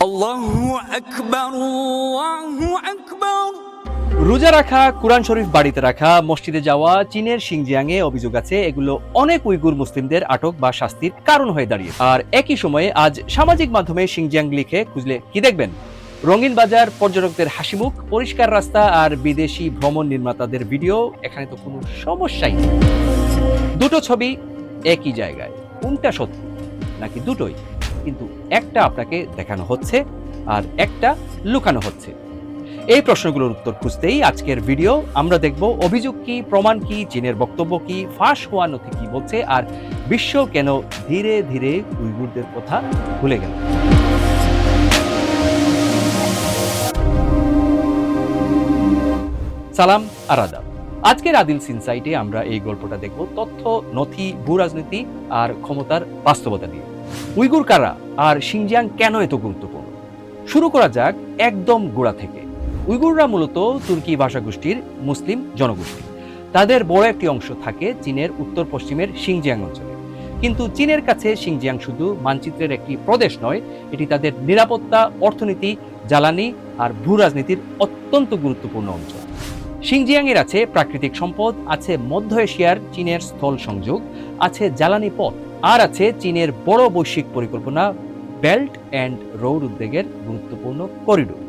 আল্লাহু আকবার, আল্লাহু আকবার। রোজা রাখা, কুরআন শরীফ বাড়িতে রাখা, মসজিদে যাওয়া, চীনের সিংজিয়াংয়ে অভিযোগ আছে এগুলো অনেক উইগুর মুসলিমদের আটক বা শাস্তির কারণ হয়ে দাঁড়িয়ে। আর একই সময়ে আজ সামাজিক মাধ্যমে সিংজিয়াং লিখে খুঁজলে কি দেখবেন? রঙিন বাজার, পর্যটকদের হাসিমুখ, পরিষ্কার রাস্তা আর বিদেশি ভ্রমণ নির্মাতাদের ভিডিও। এখানে তো কোনো সমস্যাই নেই। দুটো ছবি একই জায়গায়, কোনটা সত্যি নাকি দুটোই? কিন্তু একটা আপনাকে দেখানো হচ্ছে আর একটা লুকানো হচ্ছে। এই প্রশ্নগুলোর উত্তর খুঁজতেই আজকের ভিডিও। আমরা দেখব অভিযোগ কি, প্রমাণ কি, চীনের বক্তব্য কি, ফাঁস হওয়া নথি কি বলছে, আর বিশ্ব কেন ধীরে ধীরে উইগুরদের কথা ভুলে গেল। সালাম আর আদাব। আজকের আদিল ইনসাইটে আমরা এই গল্পটা দেখব তথ্য, নথি, ভূ রাজনীতি আর ক্ষমতার বাস্তবতা দিয়ে। উইগুর কারা আর সিংজিয়াং কেন এত গুরুত্বপূর্ণ? শুরু করা যাক একদম গোড়া থেকে। উইগুররা মূলত তুর্কি ভাষাগোষ্ঠীর মুসলিম জনগোষ্ঠী। তাদের বড় একটি অংশ থাকে চীনের উত্তর পশ্চিমের সিংজিয়াং অঞ্চলে। কিন্তু চীনের কাছে সিংজিয়াং শুধু মানচিত্রের একটি প্রদেশ নয়, এটি তাদের নিরাপত্তা, অর্থনীতি, জ্বালানি আর ভূ রাজনীতির অত্যন্ত গুরুত্বপূর্ণ অঞ্চল। সিংজিয়াংয়ের আছে প্রাকৃতিক সম্পদ, আছে মধ্য এশিয়ার চীনের স্থল সংযোগ, আছে জ্বালানি পথ, আর আছে চীনের বড় বৈশ্বিক পরিকল্পনা বেল্ট অ্যান্ড রোড উদ্যোগের গুরুত্বপূর্ণ করিডোর।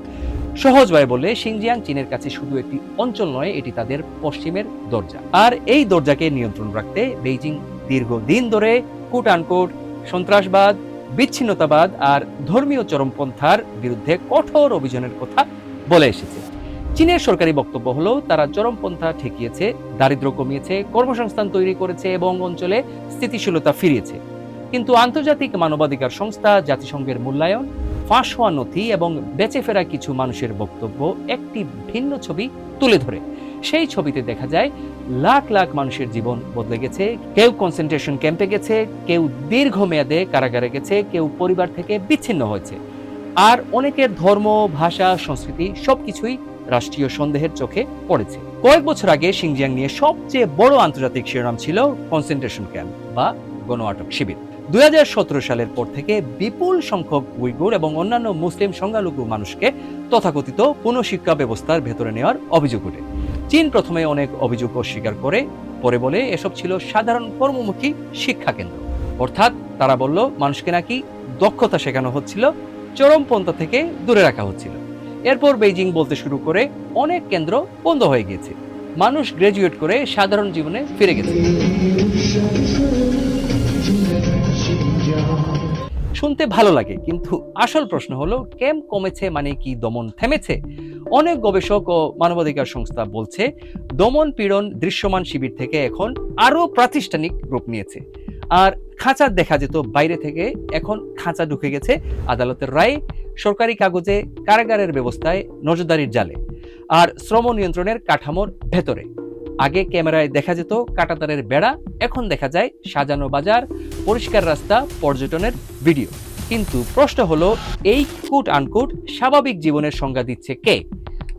সহজভাবে বললে সিংজিয়াং চীনের কাছে শুধু একটি অঞ্চল নয়, এটি তাদের পশ্চিমের দরজা। আর এই দরজাকে নিয়ন্ত্রণ রাখতে বেইজিং দীর্ঘদিন ধরে কোট আনকোট সন্ত্রাসবাদ, বিচ্ছিন্নতাবাদ আর ধর্মীয় চরমপন্থার বিরুদ্ধে কঠোর অভিযানের কথা বলে এসেছে। চীনের সরকারি বক্তব্য হলো তারা চরমপন্থা ঠেকিয়েছে, দারিদ্র্য কমিয়েছে, কর্মসংস্থান তৈরি করেছে এবং অঞ্চলে স্থিতিশীলতা ফিরিয়েছে। কিন্তু আন্তর্জাতিক মানবাধিকার সংস্থা, জাতিসংঘের মূল্যায়ন, ফাঁস হওয়া নথি এবং বেঁচে ফেরা কিছু মানুষের বক্তব্য একটি ভিন্ন ছবি তুলে ধরে। সেই ছবিতে দেখা যায় লাখ লাখ মানুষের জীবন বদলে গেছে। কেউ কনসেন্ট্রেশন ক্যাম্পে গেছে, কেউ দীর্ঘমেয়াদে কারাগারে গেছে, কেউ পরিবার থেকে বিচ্ছিন্ন হয়েছে। আর অনেকের ধর্ম, ভাষা, সংস্কৃতি সবকিছুই রাষ্ট্রীয় সন্দেহের চোখে পড়েছে। কয়েক বছর আগে সিংজিয়াং নিয়ে সবচেয়ে বড় আন্তর্জাতিক শিরোনাম ছিল কনসেন্ট্রেশন ক্যাম্প বা গণ আটক শিবির। 2017 সালের পর থেকে বিপুল সংখ্যক উইগুর এবং অন্যান্য মুসলিম সংখ্যালঘু মানুষকে তথাকথিত পুনঃশিক্ষা ব্যবস্থার ভেতরে নেওয়ার অভিযোগ ওঠে। চীন প্রথমে অনেক অভিযোগ অস্বীকার করে, পরে বলে এসব ছিল সাধারণ কর্মমুখী শিক্ষা কেন্দ্র। অর্থাৎ তারা বলল মানুষকে নাকি দক্ষতা শেখানো হচ্ছিল, চরমপন্থা থেকে দূরে রাখা হচ্ছিল। এরপর বেইজিং বলতে শুরু করে অনেক কেন্দ্র বন্ধ হয়ে গিয়েছে, মানুষ গ্রাজুয়েট করে সাধারণ জীবনে ফিরে গেছে। শুনতে ভালো লাগে, কিন্তু আসল প্রশ্ন হলো ক্যাম্প কমেছে মানে কি দমন থেমেছে? অনেক গবেষক ও মানবাধিকার সংস্থা বলছে দমন পীড়ন দৃশ্যমান শিবির থেকে এখন আরো প্রাতিষ্ঠানিক রূপ নিয়েছে। আর খাঁচা দেখা যেত বাইরে থেকে, এখন খাঁচা ঢুকে গেছে আদালতের রায়ে, সরকারি কাগজে, কারাগারের ব্যবস্থায়, নজরদারির জালে আর শ্রম নিয়ন্ত্রণের কাঠামোর ভেতরে। আগে ক্যামেরায় দেখা যেত কাঁটাতারের বেড়া, এখন দেখা যায় সাজানো বাজার, পরিষ্কার রাস্তা, পর্যটনের ভিডিও। কিন্তু প্রশ্ন হলো এই কুট আনকুট স্বাভাবিক জীবনের সংজ্ঞা দিচ্ছে কে?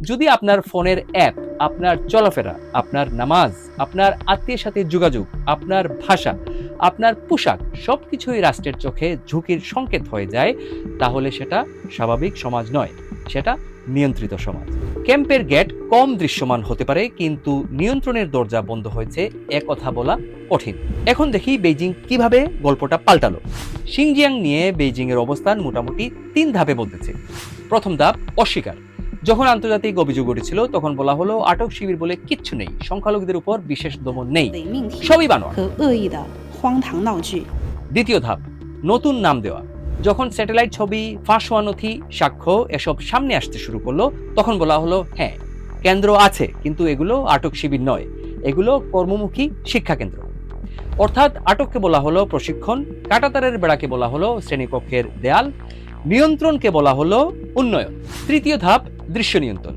যদি আপনার ফোনের অ্যাপ, আপনার চলাফেরা, আপনার নামাজ, আপনার আত্মীয়ের সাথে যোগাযোগ, আপনার ভাষা, আপনার পোশাক সবকিছুই রাষ্ট্রের চোখে ঝুঁকির সংকেত হয়ে যায়, তাহলে সেটা স্বাভাবিক সমাজ নয়, সেটা নিয়ন্ত্রিত সমাজ। ক্যাম্পের গেট কম দৃশ্যমান হতে পারে, কিন্তু নিয়ন্ত্রণের দরজা বন্ধ হয়েছে একথা বলা কঠিন। এখন দেখি বেইজিং কিভাবে গল্পটা পাল্টালো। সিংজিয়াং নিয়ে বেইজিং এর অবস্থান মোটামুটি 3 ধাপে বদলেছে। প্রথম ধাপ অস্বীকার। যখন আন্তর্জাতিক অভিযোগ উঠেছিল তখন বলা হলো আটক শিবির বলে কিচ্ছু নেই, সংখ্যালঘুদের উপর বিশেষ দমন নেই, সবই বানোয়াট। দ্বিতীয় ধাপ নতুন নাম দেওয়া। যখন স্যাটেলাইট ছবি, ফাঁস হওয়া নথি, সাক্ষ্য এসব সামনে আসতে শুরু করলো তখন বলা হলো হ্যাঁ কেন্দ্র আছে, কিন্তু এগুলো আটক শিবির নয়, এগুলো কর্মমুখী শিক্ষা কেন্দ্র। অর্থাৎ আটককে বলা হলো প্রশিক্ষণ, কাঁটাতারের বেড়াকে বলা হলো শ্রেণীকক্ষের দেয়াল, নিয়ন্ত্রণকে বলা হলো উন্নয়ন। তৃতীয় ধাপ দৃশ্য নিয়ন্ত্রণ।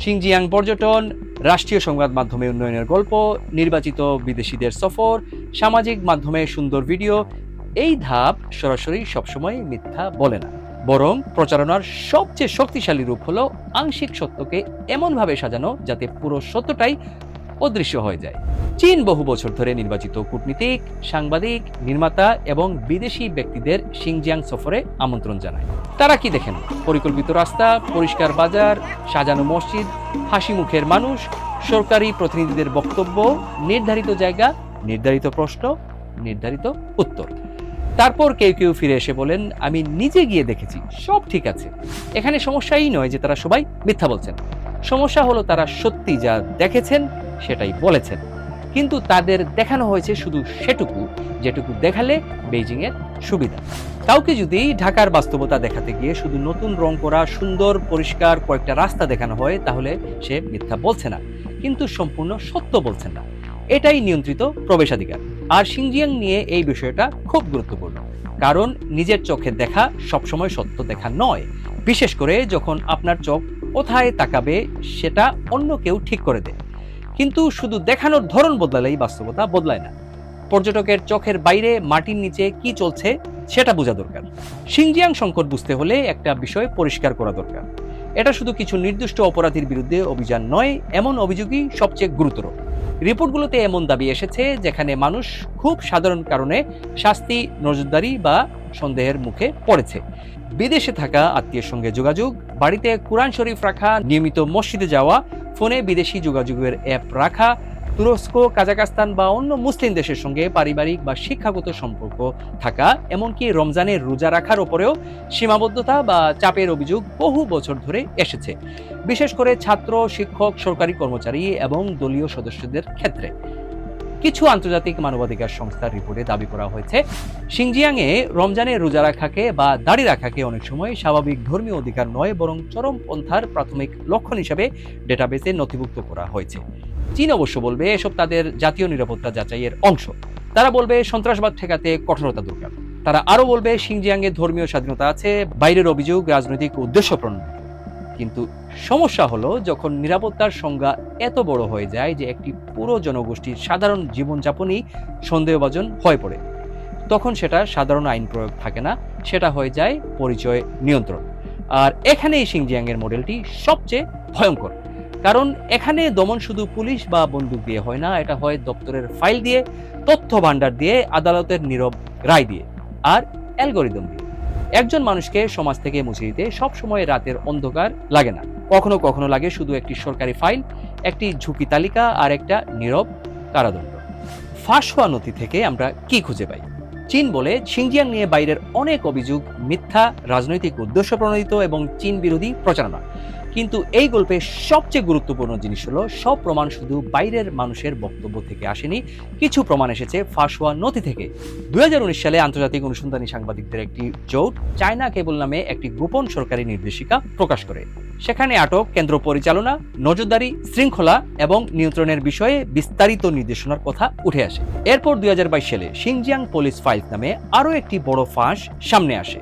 সিংজিয়াং পর্যটন, রাষ্ট্রীয় সংবাদ মাধ্যমে উন্নয়নের গল্প, নির্বাচিত বিদেশিদের সফর, সামাজিক মাধ্যমে সুন্দর ভিডিও। এই ধাপ সরাসরি সবসময় মিথ্যা বলে না, বরং প্রচারণার সবচেয়ে শক্তিশালী রূপ হলো আংশিক সত্যকে এমনভাবে সাজানো যাতে পুরো সত্যটাই অদৃশ্য হয়ে যায়। চীন বহু বছর ধরে নির্বাচিত কূটনীতিক, সাংবাদিক, নির্মাতা এবং বিদেশি ব্যক্তিদের শিনজিয়াং সফরে আমন্ত্রণ জানায়। তারা কি দেখেন? পরিকল্পিত রাস্তা, পরিষ্কার বাজার, সাজানো মসজিদ, হাসি মুখের মানুষ, সরকারি প্রতিনিধিদের বক্তব্য, নির্ধারিত জায়গা, নির্ধারিত প্রশ্ন, নির্ধারিত উত্তর। তারপর কেউ কেউ ফিরে এসে বলেন, আমি নিজে গিয়ে দেখেছি, সব ঠিক আছে। এখানে সমস্যাই নয় যে তারা সবাই মিথ্যা বলছেন, সমস্যা হলো তারা সত্যি যা দেখেছেন সেটাই বলেছেন, কিন্তু তাদের দেখানো হয়েছে শুধু সেটুকু যেটুকু দেখালে বেইজিং এর সুবিধা। কাউকে যদি ঢাকার বাস্তবতা দেখাতে গিয়ে শুধু নতুন রং করা সুন্দর পরিষ্কার কয়েকটা রাস্তা দেখানো হয়, তাহলে সে মিথ্যা বলছে না, কিন্তু সম্পূর্ণ সত্য বলছেন না। এটাই নিয়ন্ত্রিত প্রবেশাধিকার। আর শিনজিয়াং নিয়ে এই বিষয়টা খুব গুরুত্বপূর্ণ, কারণ নিজের চোখে দেখা সবসময় সত্য দেখা নয়, বিশেষ করে যখন আপনার চোখ কোথায় তাকাবে সেটা অন্য কেউ ঠিক করে দেয়। কিন্তু শুধু দেখানোর ধরন বদলালেই বাস্তবতা বদলায় না। পর্যটকের চোখের বাইরে মাটির নিচে কি চলছে সেটা বোঝা দরকার। শিনজিয়াং সংকট বুঝতে হলে একটা বিষয় পরিষ্কার করা দরকার, এটা শুধু কিছু নির্দিষ্ট অপরাধীর বিরুদ্ধে অভিযান নয়, এমন অভিযোগই সবচেয়ে গুরুতর। রিপোর্টগুলোতে এমন দাবি এসেছে যেখানে মানুষ খুব সাধারণ কারণে শাস্তি, নজরদারি বা সন্দেহের মুখে পড়েছে। বিদেশে থাকা আত্মীয়ের সঙ্গে যোগাযোগ, বাড়িতে কুরআন শরীফ রাখা, নিয়মিত মসজিদে যাওয়া, ফোনে বিদেশি যোগাযোগের অ্যাপ রাখা, তুরস্ক, কাজাকস্তান বা অন্য মুসলিম দেশের সঙ্গে পারিবারিক বা শিক্ষাগত সম্পর্ক থাকা, এমনকি রমজানের রোজা রাখার ওপরেও সীমাবদ্ধতা বা চাপের অভিযোগ বহু বছর ধরে এসেছে, বিশেষ করে ছাত্র, শিক্ষক, সরকারি কর্মচারী এবং দলীয় সদস্যদের ক্ষেত্রে। কিছু আন্তর্জাতিক মানবাধিকার সংস্থার রিপোর্টে দাবি করা হয়েছে, শিনজিয়াংয়ে রমজানে রোজা রাখাকে বা দাড়ি রাখাকে অনেক সময় স্বাভাবিক ধর্মীয় অধিকার নয়, বরং চরমপন্থার প্রাথমিক লক্ষণ হিসেবে ডেটাবেসে নথিভুক্ত করা হয়েছে। চীন অবশ্য বলবে এসব তাদের জাতীয় নিরাপত্তা যাচাইয়ের অংশ। তারা বলবে সন্ত্রাসবাদ ঠেকাতে কঠোরতা দরকার। তারা আরো বলবে শিনজিয়াংয়ে ধর্মীয় স্বাধীনতা আছে, বাইরের অভিযোগ রাজনৈতিক উদ্দেশ্য প্রণোদিত। কিন্তু সমস্যা হলো যখন নিরাপত্তার সংজ্ঞা এত বড় হয়ে যায় যে একটি পুরো জনগোষ্ঠীর সাধারণ জীবনযাপনই সন্দেহভাজন হয়ে পড়ে, তখন সেটা সাধারণ আইন প্রয়োগ থাকে না, সেটা হয়ে যায় পরিচয় নিয়ন্ত্রণ। আর এখানেই শিনজিয়াংয়ের মডেলটি সবচেয়ে ভয়ঙ্কর, কারণ এখানে দমন শুধু পুলিশ বা বন্দুক দিয়ে হয় না, এটা হয় দপ্তরের ফাইল দিয়ে, তথ্য ভান্ডার দিয়ে, আদালতের নীরব রায় দিয়ে, আর অ্যালগোরিদম দিয়ে। একজন মানুষকে সমাজ থেকে মুছে দিতে সবসময় রাতের অন্ধকার লাগে না, কখনো কখনো লাগে শুধু একটি সরকারি ফাইল, একটি ঝুঁকি তালিকা আর একটা নীরব কারাদণ্ড। ফাঁস হওয়া নথি থেকে আমরা কি খুঁজে পাই? চীন বলে শিনজিয়াং নিয়ে বাইরের অনেক অভিযোগ মিথ্যা, রাজনৈতিক উদ্দেশ্য প্রণোদিত এবং চীন বিরোধী প্রচারণা। কিন্তু এই গল্পে সবচেয়ে গুরুত্বপূর্ণ জিনিস হলো, সব প্রমাণ শুধু বাইরের মানুষের বক্তব্য থেকে আসেনি, কিছু প্রমাণ এসেছে ফাঁস হওয়া নথি থেকে। 2019 সালে আন্তর্জাতিক অনুসন্ধানী সাংবাদিকদের একটি জোট চায়না কেবল নামে একটি গোপন সরকারি নির্দেশিকা প্রকাশ করে। সেখানে আটক, কেন্দ্র পরিচালনা, নজরদারি, শৃঙ্খলা এবং নিয়ন্ত্রণের বিষয়ে বিস্তারিত নির্দেশনার কথা উঠে আসে। এরপর 2022 সালে শিনজিয়াং পুলিশ ফাইলস নামে আরও একটি বড় ফাঁস সামনে আসে।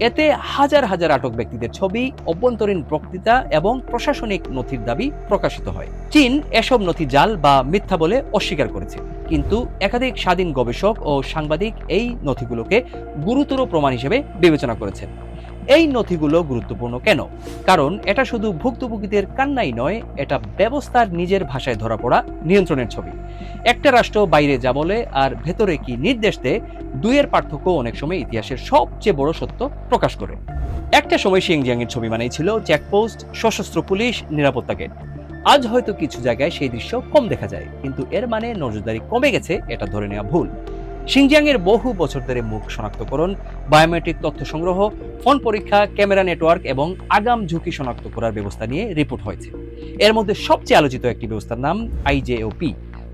এতে হাজার হাজার আটক ব্যক্তিদের ছবি, অভ্যন্তরীণ বক্তৃতা এবং প্রশাসনিক নথির দাবি প্রকাশিত হয়। চীন এসব নথি জাল বা মিথ্যা বলে অস্বীকার করেছে, কিন্তু একাধিক স্বাধীন গবেষক ও সাংবাদিক এই নথিগুলোকে গুরুতর প্রমাণ হিসেবে বিবেচনা করেছেন। এই নথিগুলো গুরুত্বপূর্ণ কেন? কারণ এটা শুধু ভুক্তভোগীদের কান্নাই নয়, এটা ব্যবস্থার নিজের ভাষায় ধরা পড়া নিয়ন্ত্রণের ছবি। একটা রাষ্ট্র বাইরে যা বলে আর ভেতরে কি নির্দেশ দেয়, দুইয়ের পার্থক্য অনেক সময় ইতিহাসের সবচেয়ে বড় সত্য প্রকাশ করে। একটা সময় শিনজিয়াংয়ের ছবি মানেই ছিল চেকপোস্ট, সশস্ত্র পুলিশ, নিরাপত্তা গেট। আজ হয়তো কিছু জায়গায় সেই দৃশ্য কম দেখা যায়, কিন্তু এর মানে নজরদারি কমে গেছে এটা ধরে নেওয়া ভুল। শিনজিয়াংয়ের বহু বছর ধরে মুখ শনাক্তকরণ, বায়োমেট্রিক তথ্য সংগ্রহ, ফোন পরীক্ষা, ক্যামেরা নেটওয়ার্ক এবং আগাম ঝুঁকি শনাক্ত করার ব্যবস্থা নিয়ে রিপোর্ট হয়েছে। এর মধ্যে সবচেয়ে আলোচিত একটি ব্যবস্থার নাম IJOP,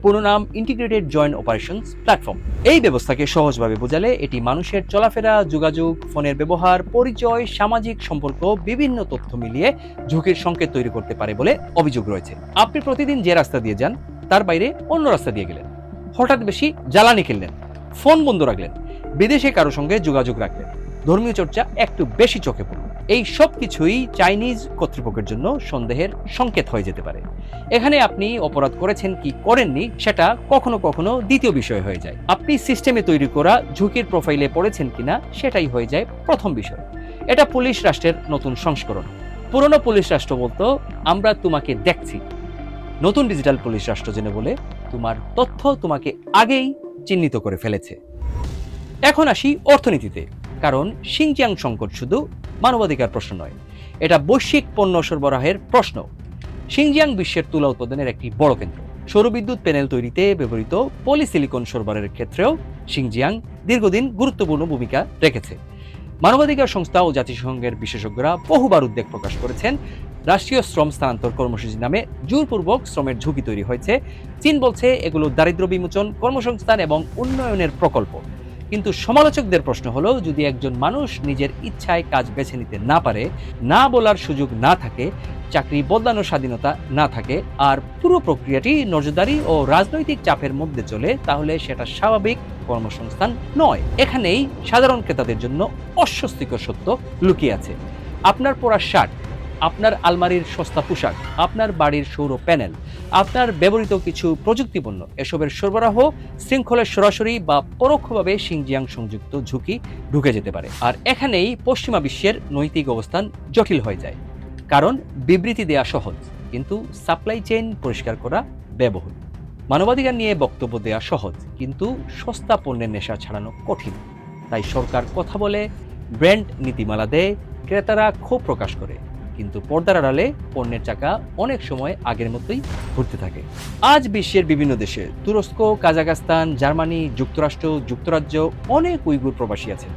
পুরো নাম ইন্টিগ্রেটেড জয়েন্ট অপারেশনস প্ল্যাটফর্ম। এই ব্যবস্থাকে সহজভাবে বোঝালে এটি মানুষের চলাফেরা, যোগাযোগ, ফোনের ব্যবহার, পরিচয়, সামাজিক সম্পর্ক, বিভিন্ন তথ্য মিলিয়ে ঝুঁকির সংকেত তৈরি করতে পারে বলে অভিযোগ রয়েছে। আপনি প্রতিদিন যে রাস্তা দিয়ে যান তার বাইরে অন্য রাস্তা দিয়ে গেলেন, হঠাৎ বেশি জ্বালানি কিনলেন, ফোন বন্ধ রাখলেন, বিদেশে কারো সঙ্গে যোগাযোগ রাখলেন, ধর্মীয় চর্চা একটু বেশি চোখে পড়ল, এই সব কিছুই চাইনিজ কর্তৃপক্ষের জন্য সন্দেহের সংকেত হয়ে যেতে পারে। এখানে আপনি অপরাধ করেছেন কি করেননি সেটা কখনো কখনো দ্বিতীয় বিষয় হয়ে যায়। আপনি সিস্টেমে তৈরি করা ঝুঁকির প্রোফাইলে পড়েছেন কিনা সেটাই হয়ে যায় প্রথম বিষয়। এটা পুলিশ রাষ্ট্রের নতুন সংস্করণ। পুরনো পুলিশ রাষ্ট্র বলতো, আমরা তোমাকে দেখছি, নতুন ডিজিটাল পুলিশ রাষ্ট্র জেনে বলে তোমার তথ্য তোমাকে আগেই চিহ্নিত করে ফেলেছে। এখন আসি অর্থনীতিতে, কারণ সিনজিয়াং সংকট শুধু মানবাধিকার প্রশ্ন নয়, এটা বৈশ্বিক পণ্য সরবরাহের প্রশ্ন। সিনজিয়াং বিশ্বের তুলা উৎপাদনের একটি বড় কেন্দ্র। সৌরবিদ্যুৎ প্যানেল তৈরিতে ব্যবহৃত পলিসিলিকন সরবরাহের ক্ষেত্রেও সিনজিয়াং দীর্ঘদিন গুরুত্বপূর্ণ ভূমিকা রেখেছে। মানবাধিকার সংস্থা ও জাতিসংঘের বিশেষজ্ঞরা বহুবার উদ্বেগ প্রকাশ করেছেন, রাষ্ট্রীয় শ্রম স্থানান্তর কর্মসূচি নামে জোরপূর্বক শ্রমের ঝুঁকি তৈরি হয়েছে। চীন বলছে এগুলো দারিদ্র্য বিমোচন, কর্মসংস্থান এবং উন্নয়নের প্রকল্প। কিন্তু সমালোচকদের প্রশ্ন হলো, যদি একজন মানুষ নিজের ইচ্ছায় কাজ বেছে নিতে না পারে, না বলার সুযোগ না থাকে, চাকরি বদলানোর স্বাধীনতা না থাকে, আর পুরো প্রক্রিয়াটি নজরদারি ও রাজনৈতিক চাপের মধ্যে চলে, তাহলে সেটা স্বাভাবিক কর্মসংস্থান নয়। এখানেই সাধারণ ক্রেতাদের জন্য অস্বস্তিকর সত্য লুকিয়ে আছে। আপনার পরা শার্ট, আপনার আলমারির সস্তা পোশাক, আপনার বাড়ির সৌর প্যানেল, আপনার ব্যবহৃত কিছু প্রযুক্তিপণ্য, এসবের সরবরাহ শৃঙ্খলের সরাসরি বা পরোক্ষভাবে সিনজিয়াং সংযুক্ত ঝুঁকি ঢুকে যেতে পারে। আর এখানেই পশ্চিমা বিশ্বের নৈতিক অবস্থান জটিল হয়ে যায়, কারণ বিবৃতি দেয়া সহজ, কিন্তু সাপ্লাই চেইন পরিষ্কার করা ব্যয়বহুল। মানবাধিকার নিয়ে বক্তব্য দেয়া সহজ, কিন্তু সস্তা পণ্যের নেশা ছাড়ানো কঠিন। তাই সরকার কথা বলে, ব্র্যান্ড নীতিমালা দেয়, ক্রেতারা ক্ষোভ প্রকাশ করে, কিন্তু পর্দার আড়ালে পণ্যের চাকা অনেক সময় আগের মতোই ঘুরতে থাকে। আজ বিশ্বের বিভিন্ন দেশে, তুরস্ক, কাজাখস্তান, জার্মানি, যুক্তরাষ্ট্র, যুক্তরাজ্য অনেক উইগুর প্রবাসী আছেন।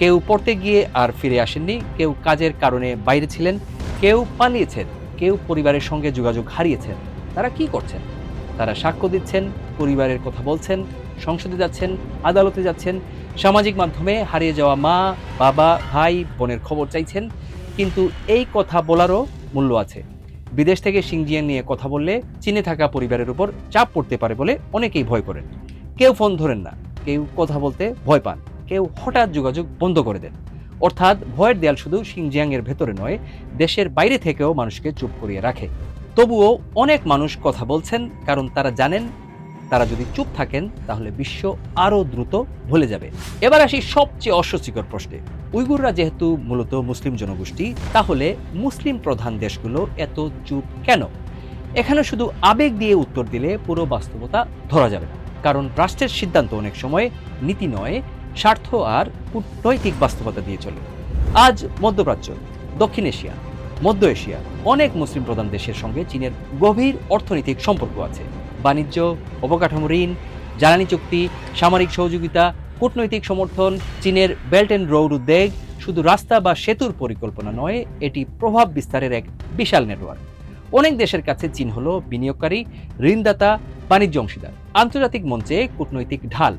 কেউ পড়তে গিয়ে আর ফিরে আসেননি, কেউ কাজের কারণে বাইরে ছিলেন, কেউ পালিয়েছেন, কেউ পরিবারের সঙ্গে যোগাযোগ হারিয়েছেন। তারা কি করছেন? তারা সাক্ষ্য দিচ্ছেন, পরিবারের কথা বলছেন, সংসদে যাচ্ছেন, আদালতে যাচ্ছেন, সামাজিক মাধ্যমে হারিয়ে যাওয়া মা, বাবা, ভাই, বোনের খবর চাইছেন। কিন্তু এই কথা বলারও মূল্য আছে। বিদেশ থেকে সিনজিয়াং নিয়ে কথা বললে চীনে থাকা পরিবারের উপর চাপ পড়তে পারে বলে অনেকেই ভয় করেন। কেউ ফোন ধরেন না, কেউ কথা বলতে ভয় পান, কেউ হঠাৎ যোগাযোগ বন্ধ করে দেন। অর্থাৎ ভয়ের দেয়াল শুধু সিনজিয়াং এর ভেতরে নয়, দেশের বাইরে থেকেও মানুষকে চুপ করিয়ে রাখে। তবুও অনেক মানুষ কথা বলছেন, কারণ তারা জানেন তারা যদি চুপ থাকেন তাহলে বিশ্ব আরো দ্রুত ভুলে যাবে। এবার আসি সবচেয়ে অস্বস্তিকর প্রশ্নে। উইগুররা যেহেতু মূলত মুসলিম জনগোষ্ঠী, তাহলে মুসলিম প্রধান দেশগুলো এত চুপ কেন? এখানে শুধু আবেগ দিয়ে উত্তর দিলে পুরো বাস্তবতা ধরা যাবে না, কারণ রাষ্ট্রের সিদ্ধান্ত অনেক সময় নীতি নয়, স্বার্থ আর কূটনৈতিক বাস্তবতা দিয়ে চলে। আজ মধ্যপ্রাচ্য, দক্ষিণ এশিয়া, মধ্য এশিয়া অনেক মুসলিম প্রধান দেশের সঙ্গে চীনের গভীর অর্থনৈতিক সম্পর্ক আছে। বাণিজ্য, অবকাঠামো ঋণ, জ্বালানি চুক্তি, সামরিক সহযোগিতা, কূটনৈতিক সমর্থন। চীনের বেল্ট অ্যান্ড রোড উদ্যোগ শুধু রাস্তা বা সেতুর পরিকল্পনা নয়, এটি প্রভাব বিস্তারের এক বিশাল নেটওয়ার্ক। অনেক দেশের কাছে চীন হলো বিনিয়োগকারী, ঋণদাতা, বাণিজ্য অংশীদার, আন্তর্জাতিক মঞ্চে কূটনৈতিক ঢাল।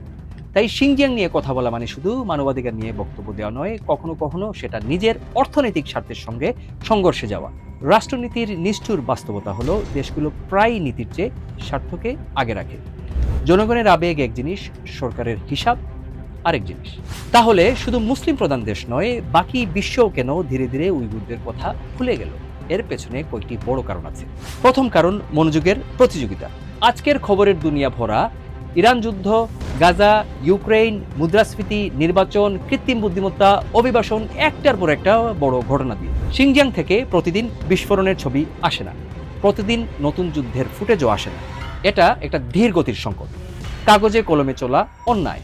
তাই সিনজিয়াং নিয়ে কথা বলা মানে শুধু মানবাধিকার নিয়ে বক্তব্য দেওয়া নয়, কখনো কখনো সেটা নিজের অর্থনৈতিক স্বার্থের সঙ্গে সংঘর্ষে যাওয়া। রাষ্ট্রনীতির নিষ্ঠুর বাস্তবতা হলো, দেশগুলো প্রায় নীতির চেয়ে স্বার্থকে আগে রাখে। জনগণের আবেগ এক জিনিস, সরকারের হিসাব আরেক জিনিস। তাহলে শুধু মুসলিম প্রধান দেশ নয়, বাকি বিশ্বও কেন ধীরে ধীরে উইগুরদের কথা ভুলে গেল? এর পেছনে কয়েকটি বড় কারণ আছে। প্রথম কারণ, মনোযোগের প্রতিযোগিতা। আজকের খবরের দুনিয়া ভরা ইরান যুদ্ধ, গাজা, ইউক্রেন, মুদ্রাস্ফীতি, নির্বাচন, কৃত্রিম বুদ্ধিমত্তা, অভিবাসন, একটার পর একটা বড় ঘটনা দিয়ে। সিনজিয়াং থেকে প্রতিদিন বিস্ফোরণের ছবি আসে না, প্রতিদিন নতুন যুদ্ধের ফুটেজও আসে না। এটা একটা ধীর গতির সংকট। কাগজে কলমে চলা অন্যায়,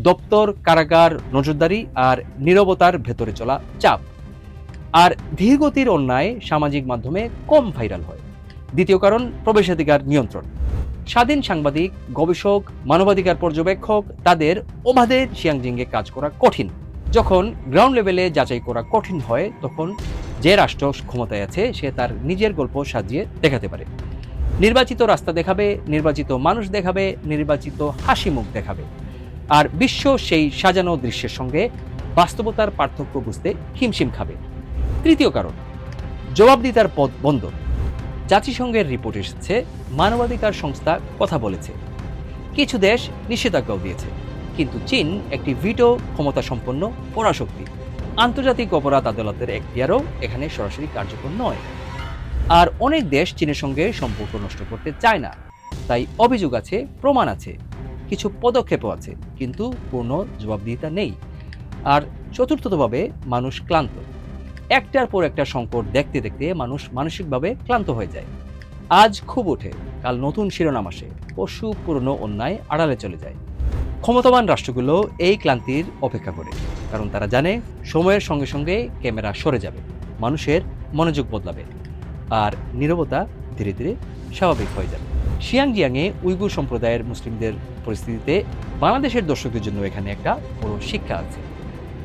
দপ্তর, কারাগার, নজরদারি আর নীরবতার ভেতরে চলা চাপ। আর ধীরগতির অন্যায় সামাজিক মাধ্যমে কম ভাইরাল হয়। দ্বিতীয় কারণ, প্রবেশাধিকার নিয়ন্ত্রণ। স্বাধীন সাংবাদিক, গবেষক, মানবাধিকার পর্যবেক্ষক, তাদের অবাধে সিয়াংজিংয়ে কাজ করা কঠিন। যখন গ্রাউন্ড লেভেলে যাচাই করা কঠিন হয়, তখন যে রাষ্ট্র ক্ষমতায় আছে সে তার নিজের গল্প সাজিয়ে দেখাতে পারে। নির্বাচিত রাস্তা দেখাবে, নির্বাচিত মানুষ দেখাবে, নির্বাচিত হাসি মুখ দেখাবে। আর বিশ্ব সেই সাজানো দৃশ্যের সঙ্গে বাস্তবতার পার্থক্য বুঝতে হিমশিম খাবে। তৃতীয় কারণ, জবাবদিহিতার পথ বন্ধ। জাতিসংঘের রিপোর্ট এসেছে, মানবাধিকার সংস্থা কথা বলেছে, কিছু দেশ নিষেধাজ্ঞাও দিয়েছে, কিন্তু চীন একটি ভিটো ক্ষমতা সম্পন্ন পরাশক্তি। আন্তর্জাতিক অপরাধ আদালতের এখতিয়ারও এখানে সরাসরি কার্যকর নয়। আর অনেক দেশ চীনের সঙ্গে সম্পর্ক নষ্ট করতে চায় না। তাই অভিযোগ আছে, প্রমাণ আছে, কিছু পদক্ষেপও আছে, কিন্তু পূর্ণ জবাবদিহিতা নেই। আর চতুর্থভাবে, মানুষ ক্লান্ত। একটার পর একটা সংকট দেখতে দেখতে মানুষ মানসিকভাবে ক্লান্ত হয়ে যায়। আজ খুব ওঠে, কাল নতুন শিরোনাম আসে, পশু পুরনো অন্যায় আড়ালে চলে যায়। ক্ষমতাবান রাষ্ট্রগুলো এই ক্লান্তির অপেক্ষা করে, কারণ তারা জানে সময়ের সঙ্গে সঙ্গে ক্যামেরা সরে যাবে, মানুষের মনোযোগ বদলাবে, আর নীরবতা ধীরে ধীরে স্বাভাবিক হয়ে যাবে। শিয়াংজিয়াংয়ে উইগুর সম্প্রদায়ের মুসলিমদের পরিস্থিতিতে বাংলাদেশের দর্শকদের জন্য এখানে একটা বড় শিক্ষা আছে।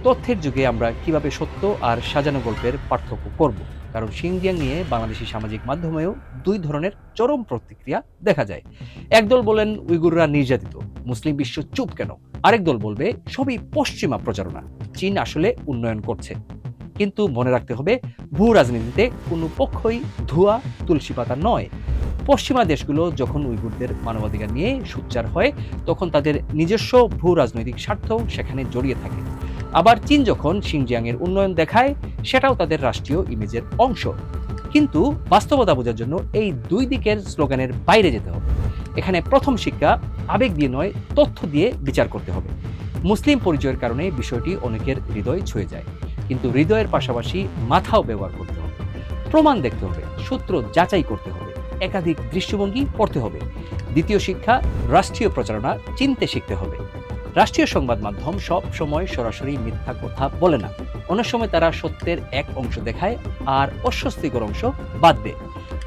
তথ্যের যুগে আমরা কিভাবে সত্য আর সাজানো গল্পের পার্থক্য করব, কারণ শিনজিয়াং নিয়ে বাংলাদেশি সামাজিক মাধ্যমেও দুই ধরনের চরম প্রতিক্রিয়া দেখা যায়। একদল বলেন উইগুররা নির্যাতিত, মুসলিম বিশ্ব চুপ কেন? আরেক দল বলবে সবই পশ্চিমা প্রচারণা, চীন আসলে উন্নয়ন করছে। কিন্তু মনে রাখতে হবে, ভূ রাজনীতিতে কোনো পক্ষই ধোঁয়া তুলসী পাতা নয়। পশ্চিমা দেশগুলো যখন উইগুরদের মানবাধিকার নিয়ে সোচ্চার হয়, তখন তাদের নিজস্ব ভূ রাজনৈতিক স্বার্থও সেখানে জড়িয়ে থাকে। আবার চীন যখন শিনজিয়াংয়ের উন্নয়ন দেখায়, সেটাও তাদের রাষ্ট্রীয় ইমেজের অংশ। কিন্তু বাস্তবতা বোঝার জন্য এই দুই দিকের স্লোগানের বাইরে যেতে হবে। এখানে প্রথম শিক্ষা, আবেগ দিয়ে নয়, তথ্য দিয়ে বিচার করতে হবে। মুসলিম পরিচয়ের কারণে বিষয়টি অনেকের হৃদয় ছুঁয়ে যায়, কিন্তু হৃদয়ের পাশাপাশি মাথাও ব্যবহার করতে হবে। প্রমাণ দেখতে হবে, সূত্র যাচাই করতে হবে, একাধিক দৃষ্টিভঙ্গি পড়তে হবে। দ্বিতীয় শিক্ষা, রাষ্ট্রীয় প্রচারণা চিনতে শিখতে হবে। রাষ্ট্রীয় সংবাদ মাধ্যম সব সময় সরাসরি মিথ্যা কথা বলে না, অনেক সময় তারা সত্যের এক অংশ দেখায় আর অস্বস্তিকর অংশ বাদ দেয়।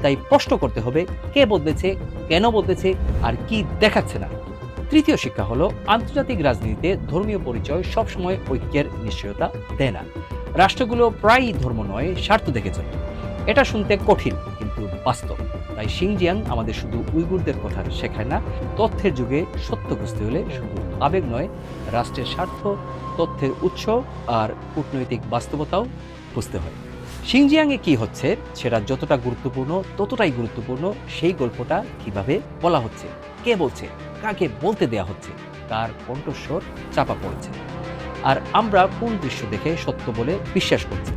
তাই প্রশ্ন করতে হবে, কে বদলেছে, কেন বদলেছে, আর কি দেখাচ্ছে না। তৃতীয় শিক্ষা হলো, আন্তর্জাতিক রাজনীতিতে ধর্মীয় পরিচয় সবসময় ঐক্যের নিশ্চয়তা দেয় না। রাষ্ট্রগুলো প্রায়ই ধর্ম নয়, স্বার্থ দেখে চলে। এটা শুনতে কঠিন, কিন্তু বাস্তব। তাই শিনজিয়াং আমাদের শুধু উইগুরদের কথা শেখায় না, তথ্যের যুগে সত্য বুঝতে হলে শুধু আবেগ নয়, রাষ্ট্রের স্বার্থ, তথ্যের উৎস আর কূটনৈতিক বাস্তবতাও বুঝতে হয়। শিনজিয়াংয়ে কি হচ্ছে সেটা যতটা গুরুত্বপূর্ণ, ততটাই গুরুত্বপূর্ণ সেই গল্পটা কিভাবে বলা হচ্ছে, কে বলছে, কাকে বলতে দেয়া হচ্ছে, কার কণ্ঠস্বর চাপা পড়েছে, আর আমরা কোন দৃশ্য দেখে সত্য বলে বিশ্বাস করছি।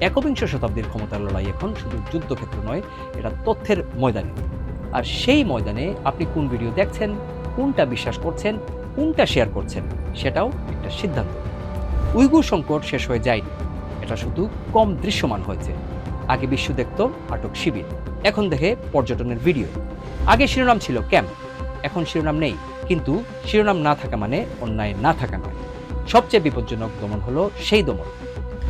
একবিংশ শতাব্দীর ক্ষমতার লড়াই এখন শুধু যুদ্ধক্ষেত্র নয়, এটা তথ্যের ময়দানে। আর সেই ময়দানে আপনি কোন ভিডিও দেখছেন, কোনটা বিশ্বাস করছেন, কোনটা শেয়ার করছেন, সেটাও একটা সিদ্ধান্ত। উইগুর সংকট শেষ হয়ে যায়নি, এটা শুধু কম দৃশ্যমান হয়েছে। আগে বিশ্ব দেখত আটক শিবির, এখন দেখে পর্যটনের ভিডিও। আগে শিরোনাম ছিল ক্যাম্প, এখন শিরোনাম নেই। কিন্তু শিরোনাম না থাকা মানে অন্যায় না থাকা নয়। সবচেয়ে বিপজ্জনক দমন হলো সেই দমন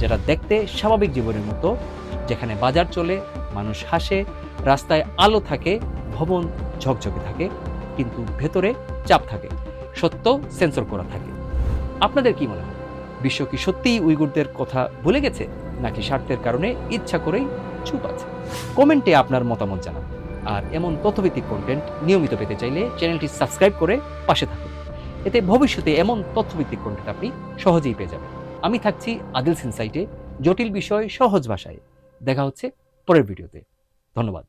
যেটা দেখতে স্বাভাবিক জীবনের মতো, যেখানে বাজার চলে, মানুষ হাসে, রাস্তায় আলো থাকে, ভবন ঝকঝকে থাকে, কিন্তু ভেতরে চাপ থাকে, সত্য সেন্সর করা থাকে। আপনাদের কি মনে হয়, বিশ্ব কি সত্যিই উইগুরদের কথা ভুলে গেছে, নাকি স্বার্থের কারণে ইচ্ছা করেই চুপ আছে? কমেন্টে আপনার মতামত জানান। আর এমন তথ্যভিত্তিক কন্টেন্ট নিয়মিত পেতে চাইলে চ্যানেলটি সাবস্ক্রাইব করে পাশে থাকুন। এতে ভবিষ্যতে এমন তথ্যভিত্তিক কন্টেন্ট আপনি সহজেই পেয়ে যাবেন। আমি থাকছি আদিলস ইনসাইটে, জটিল বিষয় সহজ ভাষায়। দেখা হচ্ছে পরের ভিডিওতে। ধন্যবাদ।